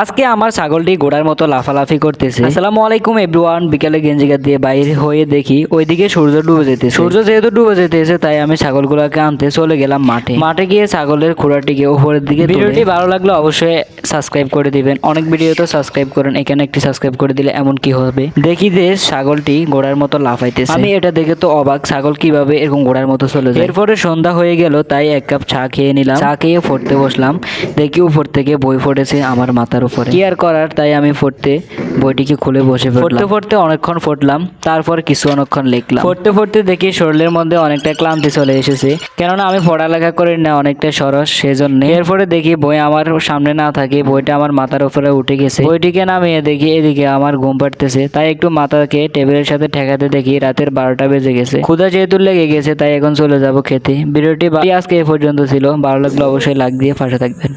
আজকে আমার ছাগলটি ঘোড়ার মতো লাফালাফি করতেছে। আসসালামু আলাইকুম এভরিওয়ান। বিকালে গেঞ্জিকা দিয়ে বাইরে হয়ে দেখি ওইদিকে সূর্য ডুবে যেতেছে। সূর্য যেহেতু ডুবে যেতেছে তাই আমি ছাগলগুলোকে আনতে চলে গেলাম মাঠে। মাঠে গিয়ে ছাগলের খোড়াটিকে উপরের দিকে ভিডিওটি ভালো লাগলে অবশ্যই সাবস্ক্রাইব করে দিবেন। অনেক ভিডিও তো সাবস্ক্রাইব করেন, এখানে একটি সাবস্ক্রাইব করে দিলে এমন কি হবে। দেখি যে ছাগলটি ঘোড়ার মতো লাফাইতেছে। আমি এটা দেখে তো অবাক, ছাগল কিভাবে এরকম ঘোড়ার মতো চলে যায়। এরপরে সন্ধ্যা হয়ে গেল, তাই এক কাপ চা খেয়ে নিলাম। চা খেয়ে পড়তে বসলাম। দেখি উপর থেকে বই পড়েছে আমার মাথার উপরে। কি আর করার, তাই আমি পড়তে বইটিকে খুলে বসে পড়লাম। পড়তে অনেকক্ষণ পড়লাম, তারপর কিছু অনেকক্ষণ লিখলাম। পড়তে দেখি শরীরের মধ্যে অনেকটা ক্লান্তি চলে এসেছে, কেননা আমি পড়ালেখা করি না অনেকটা সরস, সেজন্য। এরপরে দেখি বই আমার সামনে না থাকে, বইটা আমার মাথার উপরে উঠে গেছে। বইটিকে নামিয়ে দেখি এদিকে আমার ঘুম পাড়তেছে, তাই একটু মাথাকে টেবিলের সাথে ঠেকাতে দেখি রাতের 12টা বেজে গেছে। ক্ষুধা যেহেতু লেগে গেছে তাই এখন চলে যাব খেতে। ভিডিওটি আজকে এ পর্যন্ত ছিল। ভালো লাগলে অবশ্যই লাইক দিয়ে পাশে থাকবেন।